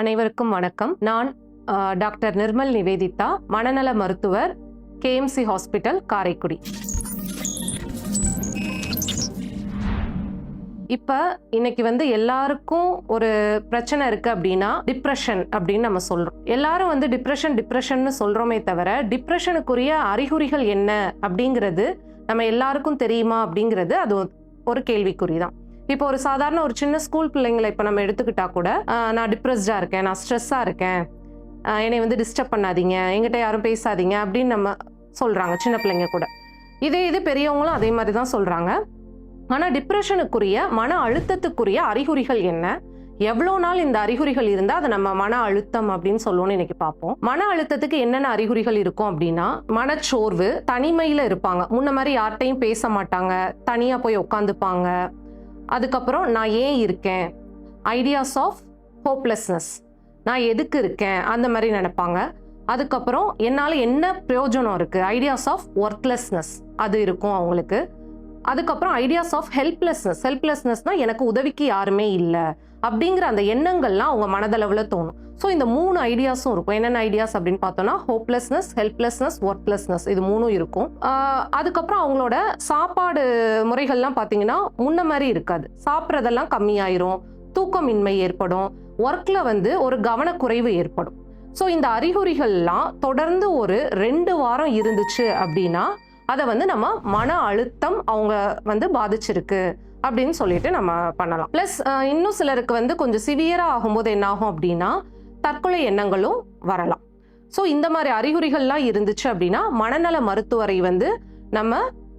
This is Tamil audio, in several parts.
அனைவருக்கும் வணக்கம். நான் டாக்டர் நிர்மல் நிவேதிதா, மனநல மருத்துவர், கேஎம்சி ஹாஸ்பிட்டல், காரைக்குடி. இப்போ இன்னைக்கு எல்லாருக்கும் ஒரு பிரச்சனை இருக்கு அப்படின்னா டிப்ரெஷன் அப்படின்னு நம்ம சொல்றோம். எல்லாரும் டிப்ரெஷன் சொல்றோமே தவிர டிப்ரெஷனுக்குரிய அறிகுறிகள் என்ன அப்படிங்கிறது நம்ம எல்லாருக்கும் தெரியுமா அப்படிங்கிறது அது ஒரு கேள்விக்குறிதான். இப்போ ஒரு சாதாரண ஒரு சின்ன ஸ்கூல் பிள்ளைங்களை இப்போ நம்ம எடுத்துக்கிட்டா கூட நான் டிப்ரெஸ்டாக இருக்கேன், நான் ஸ்ட்ரெஸ்ஸாக இருக்கேன், என்னை டிஸ்டர்ப் பண்ணாதீங்க, எங்கிட்ட யாரும் பேசாதீங்க அப்படின்னு நம்ம சொல்கிறாங்க, சின்ன பிள்ளைங்க கூட. இது பெரியவங்களும் அதே மாதிரி தான் சொல்கிறாங்க. ஆனால் டிப்ரெஷனுக்குரிய மன அழுத்தத்துக்குரிய அறிகுறிகள் என்ன, எவ்வளோ நாள் இந்த அறிகுறிகள் இருந்தால் அதை நம்ம மன அழுத்தம் அப்படின்னு சொல்லுவோம்னு இன்னைக்கு பார்ப்போம். மன அழுத்தத்துக்கு என்னென்ன அறிகுறிகள் இருக்கும் அப்படின்னா, மனச்சோர்வு, தனிமையில் இருப்பாங்க, முன்ன மாதிரி யார்கிட்டையும் பேச மாட்டாங்க, தனியாக போய் உட்காந்துப்பாங்க. அதுக்கப்புறம் நான் ஏன் இருக்கேன், ஐடியாஸ் ஆஃப் ஹோப்லெஸ்னஸ், நான் எதுக்கு இருக்கேன் அந்த மாதிரி நினைப்பாங்க. அதுக்கப்புறம் என்னால் என்ன பிரயோஜனம் இருக்குது, ஐடியாஸ் ஆஃப் ஒர்க்லெஸ்னஸ் அது இருக்கும் அவங்களுக்கு. அதுக்கப்புறம் ஐடியாஸ் ஆஃப் ஹெல்ப்லெஸ்னஸ்னால் எனக்கு உதவிக்கு யாருமே இல்லை அப்படிங்கிற அந்த எண்ணங்கள்லாம் அவங்க மனதளவில் தோணும். ஸோ இந்த 3 ஐடியாஸும் இருக்கும். என்னென்ன ஐடியாஸ் அப்படின்னு பார்த்தோன்னா ஹோப்லெஸ்னஸ், ஹெல்ப்லெஸ்னஸ், ஒர்க்லெஸ்னஸ், இது 3 இருக்கும். அதுக்கப்புறம் அவங்களோட சாப்பாடு முறைகள்லாம் பார்த்தீங்கன்னா முன்ன மாதிரி இருக்காது, சாப்பிட்றதெல்லாம் கம்மியாயிரும், தூக்கமின்மை ஏற்படும், ஒர்க்கில் ஒரு கவனக்குறைவு ஏற்படும். ஸோ இந்த அறிகுறிகள்லாம் தொடர்ந்து ஒரு 2 வாரம் இருந்துச்சு அப்படின்னா அதை நம்ம மன அழுத்தம் அவங்க பாதிச்சிருக்கு அப்படின்னு சொல்லிட்டு நம்ம பண்ணலாம். ப்ளஸ் இன்னும் சிலருக்கு கொஞ்சம் சிவியராக ஆகும்போது என்ன ஆகும் அப்படின்னா தற்கொலை எண்ணங்களும் வரலாம். ஸோ இந்த மாதிரி அறிகுறிகள்லாம் இருந்துச்சு அப்படின்னா மனநல மருத்துவரை நம்ம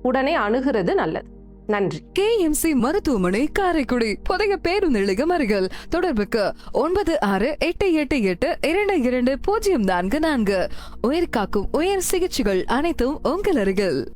உடனே அணுகிறது நல்லது. நன்றி. கேஎம்சி மருத்துவமனை, காரைக்குடி, புதிய பேருந்து நிலையம் அருகில். தொடர்புக்கு 9688822204. உயிர் காக்கும் உயர் சிகிச்சைகள் அனைத்தும் உங்கள் அருகில்.